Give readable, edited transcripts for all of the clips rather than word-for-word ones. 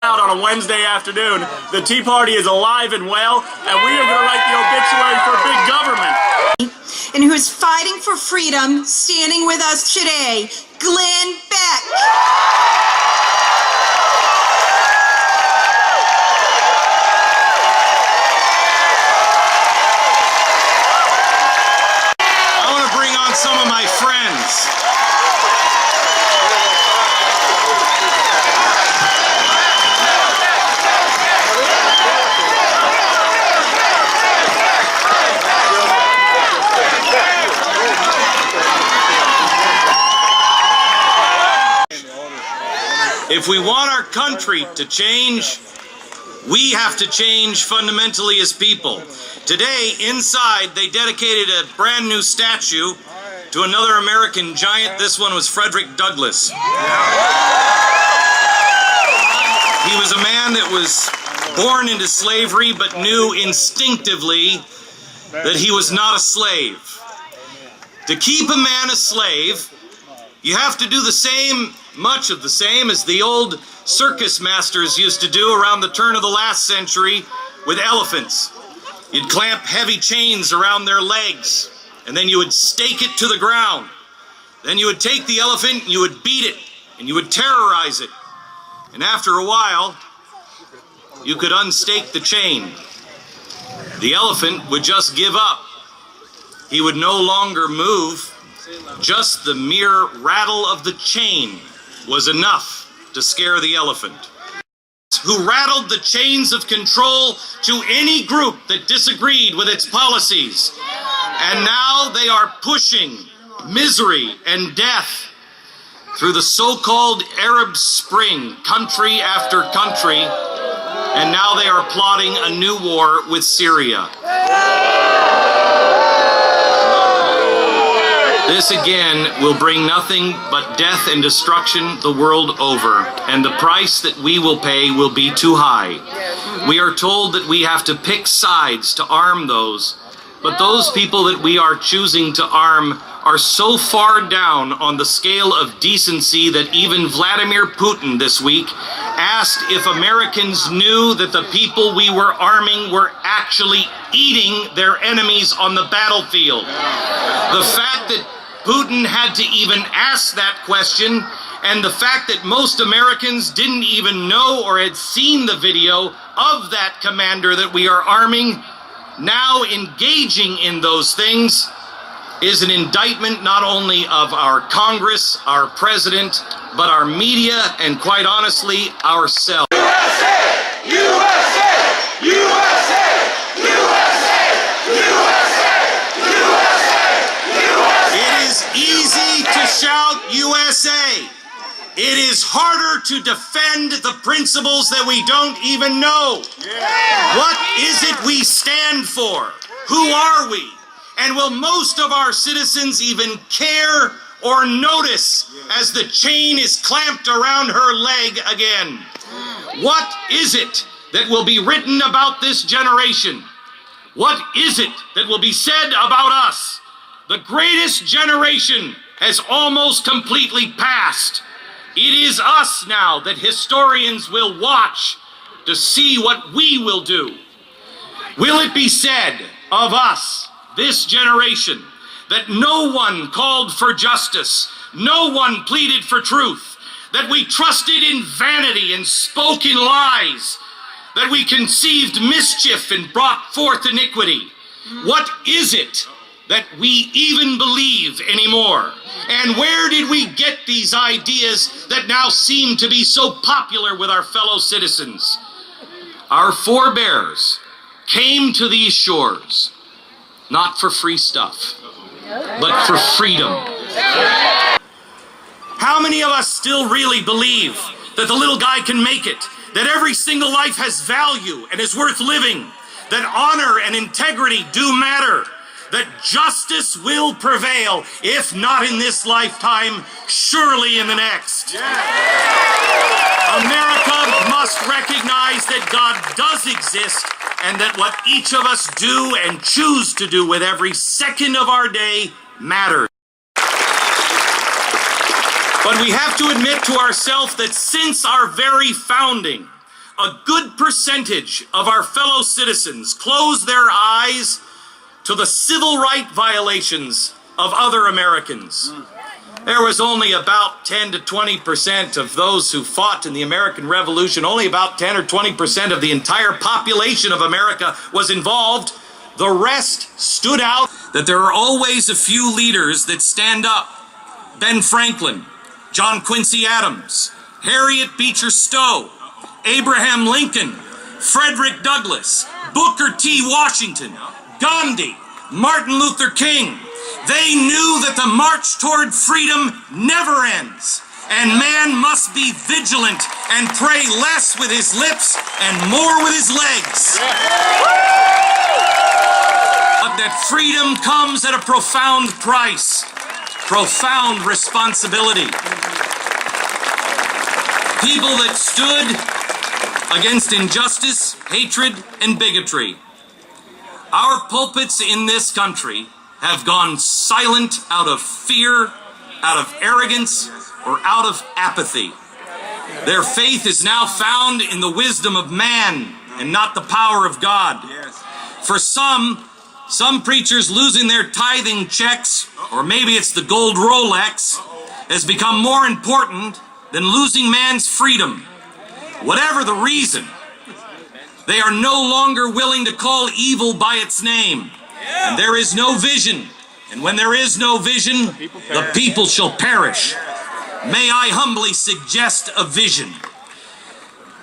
Out on a Wednesday afternoon, the Tea Party is alive and well, and we are going to write the obituary for big government. And who's fighting for freedom, standing with us today, Glenn Beck. I want to bring on some of my friends. If we want our country to change, we have to change fundamentally as people. Today, inside, they dedicated a brand new statue to another American giant. This one was Frederick Douglass. He was a man that was born into slavery, but knew instinctively that he was not a slave. To keep a man a slave, you have to do much of the same as the old circus masters used to do around the turn of the last century with elephants. You'd clamp heavy chains around their legs, and then you would stake it to the ground. Then you would take the elephant and you would beat it, and you would terrorize it. And after a while, you could unstake the chain. The elephant would just give up. He would no longer move. Just the mere rattle of the chain was enough to scare the elephant. Who rattled the chains of control to any group that disagreed with its policies. And now they are pushing misery and death through the so-called Arab Spring, country after country, and now they are plotting a new war with Syria. This again will bring nothing but death and destruction the world over, and the price that we will pay will be too high. We are told that we have to pick sides to arm those, but those people that we are choosing to arm are so far down on the scale of decency that even Vladimir Putin this week asked if Americans knew that the people we were arming were actually eating their enemies on the battlefield. The fact that Putin had to even ask that question, and the fact that most Americans didn't even know or had seen the video of that commander that we are arming, now engaging in those things, is an indictment not only of our Congress, our president, but our media, and quite honestly, ourselves. USA! USA! USA! Easy to shout USA. It is harder to defend the principles that we don't even know. What is it we stand for? Who are we? And will most of our citizens even care or notice as the chain is clamped around her leg again? What is it that will be written about this generation? What is it that will be said about us? The greatest generation has almost completely passed. It is us now that historians will watch to see what we will do. Will it be said of us, this generation, that no one called for justice, no one pleaded for truth, that we trusted in vanity and spoke in lies, that we conceived mischief and brought forth iniquity? What is it that we even believe anymore? And where did we get these ideas that now seem to be so popular with our fellow citizens? Our forebears came to these shores not for free stuff, but for freedom. How many of us still really believe that the little guy can make it, that every single life has value and is worth living, that honor and integrity do matter, that justice will prevail, if not in this lifetime, surely in the next? America must recognize that God does exist, and that what each of us do and choose to do with every second of our day matters. But we have to admit to ourselves that since our very founding, a good percentage of our fellow citizens closed their eyes to the civil right violations of other Americans. There was only about 10 to 20% of those who fought in the American Revolution. Only about 10 or 20% of the entire population of America was involved. The rest stood out. That there are always a few leaders that stand up. Ben Franklin, John Quincy Adams, Harriet Beecher Stowe, Abraham Lincoln, Frederick Douglass, Booker T. Washington, Gandhi, Martin Luther King. They knew that the march toward freedom never ends, and man must be vigilant and pray less with his lips and more with his legs. But that freedom comes at a profound price, profound responsibility. People that stood against injustice, hatred, and bigotry. Our pulpits in this country have gone silent out of fear, out of arrogance, or out of apathy. Their faith is now found in the wisdom of man and not the power of God. For some preachers losing their tithing checks, or maybe it's the gold Rolex, has become more important than losing man's freedom. Whatever the reason, they are no longer willing to call evil by its name. And there is no vision. And when there is no vision, the people shall perish. May I humbly suggest a vision.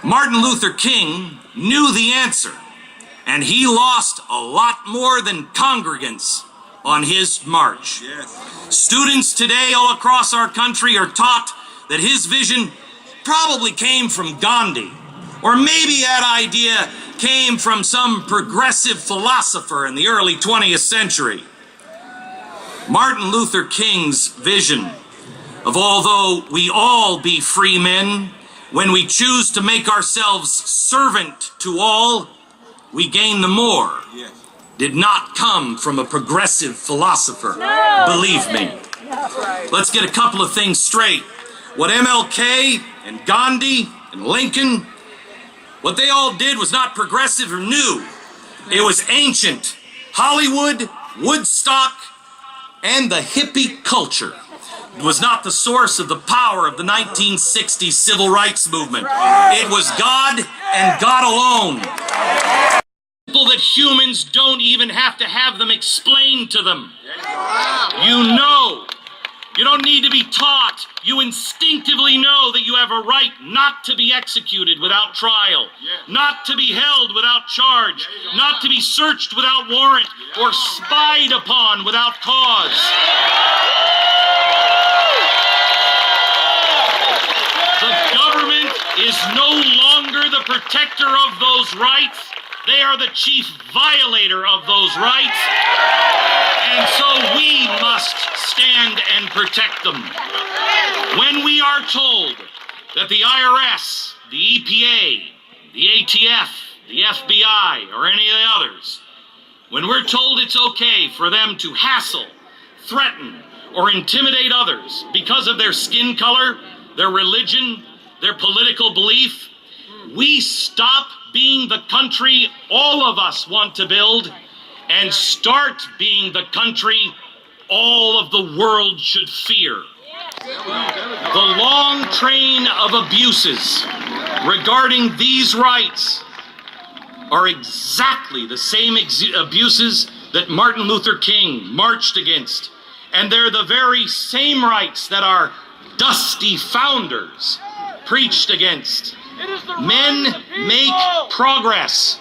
Martin Luther King knew the answer, and he lost a lot more than congregants on his march. Students today all across our country are taught that his vision probably came from Gandhi, or maybe that idea came from some progressive philosopher in the early 20th century. Martin Luther King's vision of although we all be free men, when we choose to make ourselves servant to all, we gain the more, did not come from a progressive philosopher. Believe me. Let's get a couple of things straight. What MLK and Gandhi and Lincoln, what they all did was not progressive or new. It was ancient. Hollywood, Woodstock, and the hippie culture was not the source of the power of the 1960s civil rights movement. It was God and God alone. People that humans don't even have to have them explained to them. You know. You don't need to be taught. You instinctively know that you have a right not to be executed without trial, not to be held without charge, not to be searched without warrant, or spied upon without cause. The government is no longer the protector of those rights. They are the chief violator of those rights. And so we must stand and protect them. When we are told that the IRS, the EPA, the ATF, the FBI, or any of the others, when we're told it's okay for them to hassle, threaten, or intimidate others because of their skin color, their religion, their political belief, we stop being the country all of us want to build and start being the country all of the world should fear. The long train of abuses regarding these rights are exactly the same abuses that Martin Luther King marched against. And they're the very same rights that our dusty founders preached against. Men make progress,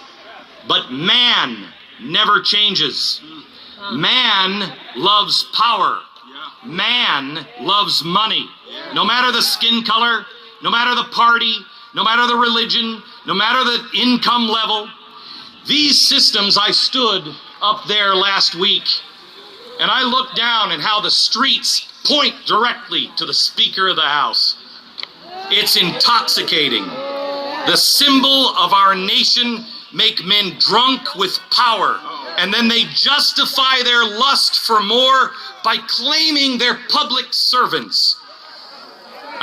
but man never changes. Man loves power. Man loves money. No matter the skin color, no matter the party, no matter the religion, no matter the income level. These systems, I stood up there last week, and I looked down at how the streets point directly to the Speaker of the House. It's intoxicating. The symbol of our nation make men drunk with power, and then they justify their lust for more by claiming they're public servants.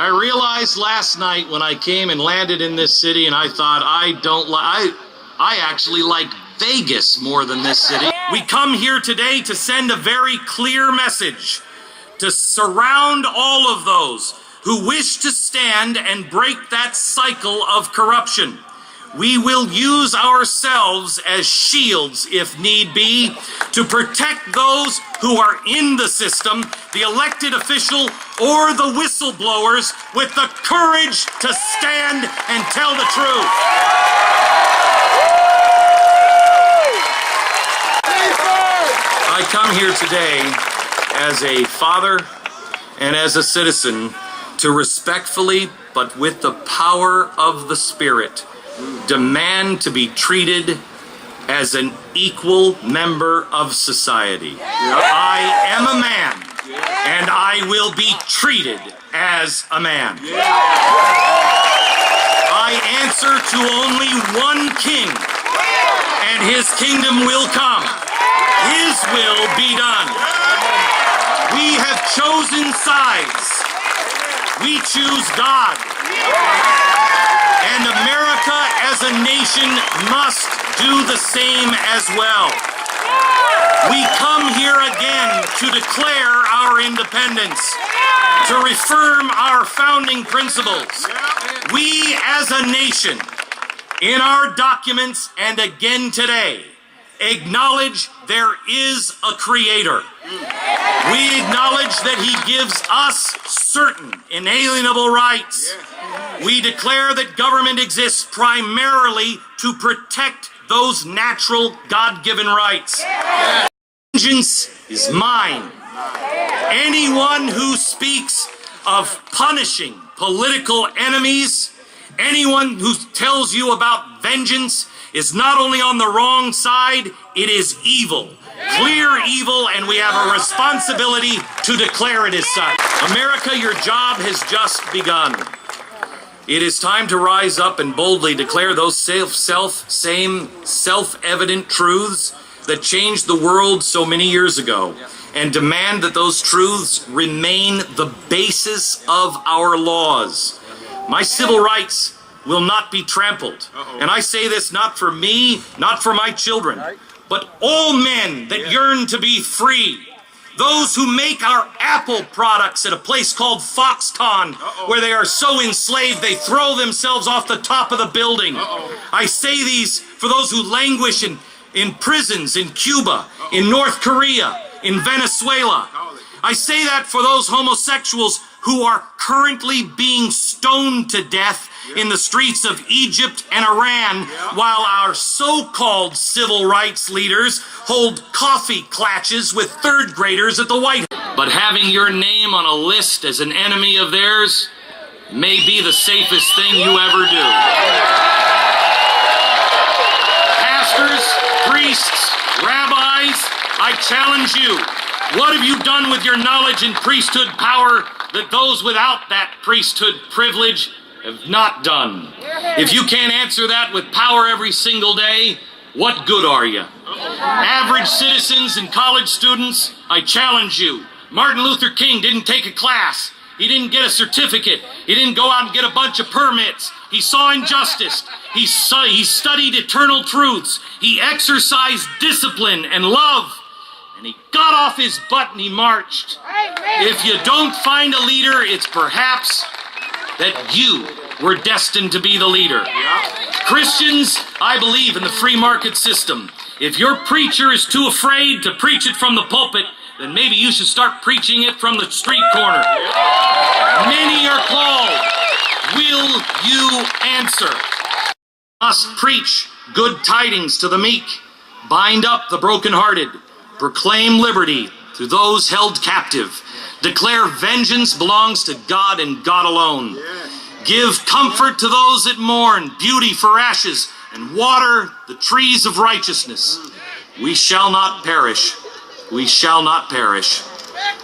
I realized last night when I came and landed in this city, and I thought, I actually like Vegas more than this city. We come here today to send a very clear message to surround all of those who wish to stand and break that cycle of corruption. We will use ourselves as shields, if need be, to protect those who are in the system, the elected official or the whistleblowers, with the courage to stand and tell the truth. I come here today as a father and as a citizen to respectfully, but with the power of the Spirit, demand to be treated as an equal member of society. I am a man, and I will be treated as a man. I answer to only one king, and his kingdom will come. His will be done. We have chosen sides. We choose God. And America as a nation must do the same as well. We come here again to declare our independence, to reaffirm our founding principles. We as a nation, in our documents and again today, acknowledge there is a creator. We acknowledge that he gives us certain inalienable rights. We declare that government exists primarily to protect those natural God-given rights. Vengeance is mine. Anyone who speaks of punishing political enemies, anyone who tells you about vengeance, is not only on the wrong side, it is evil. Clear evil, and we have a responsibility to declare it as such. America, your job has just begun. It is time to rise up and boldly declare those same self-evident truths that changed the world so many years ago, and demand that those truths remain the basis of our laws. My civil rights will not be trampled. And I say this not for me, not for my children, but all men that yearn to be free. Those who make our Apple products at a place called Foxconn, where they are so enslaved they throw themselves off the top of the building. I say these for those who languish in prisons in Cuba, in North Korea, in Venezuela. I say that for those homosexuals who are currently being stoned to death in the streets of Egypt and Iran, while our so-called civil rights leaders hold coffee clatches with third graders at the White House. But having your name on a list as an enemy of theirs may be the safest thing you ever do. Pastors, priests, rabbis, I challenge you. What have you done with your knowledge and priesthood power that those without that priesthood privilege have not done? If you can't answer that with power every single day, what good are you? Average citizens and college students, I challenge you. Martin Luther King didn't take a class. He didn't get a certificate. He didn't go out and get a bunch of permits. He saw injustice. He studied eternal truths. He exercised discipline and love. And he got off his butt and he marched. If you don't find a leader, it's perhaps that you were destined to be the leader. Christians, I believe in the free market system. If your preacher is too afraid to preach it from the pulpit, then maybe you should start preaching it from the street corner. Many are called. Will you answer? Must preach good tidings to the meek, bind up the brokenhearted, proclaim liberty to those held captive, declare vengeance belongs to God and God alone. Give comfort to those that mourn, beauty for ashes, and water the trees of righteousness. We shall not perish. We shall not perish.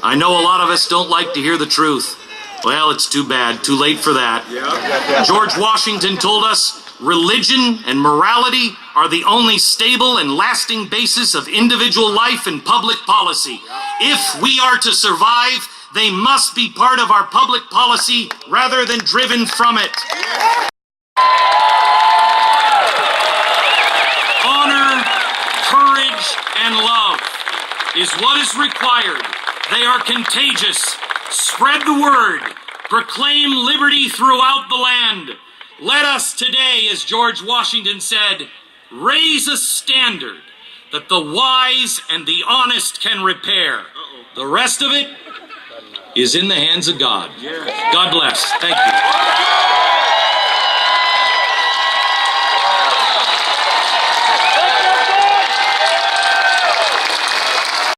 I know a lot of us don't like to hear the truth. Well, it's too bad. Too late for that. George Washington told us, religion and morality are the only stable and lasting basis of individual life and public policy. If we are to survive, They must be part of our public policy rather than driven from it. Honor, courage, and love is what is required. They are contagious. Spread the word. Proclaim liberty throughout the land. Let us today, as George Washington said, raise a standard that the wise and the honest can repair. The rest of it is in the hands of God. God bless. Thank you.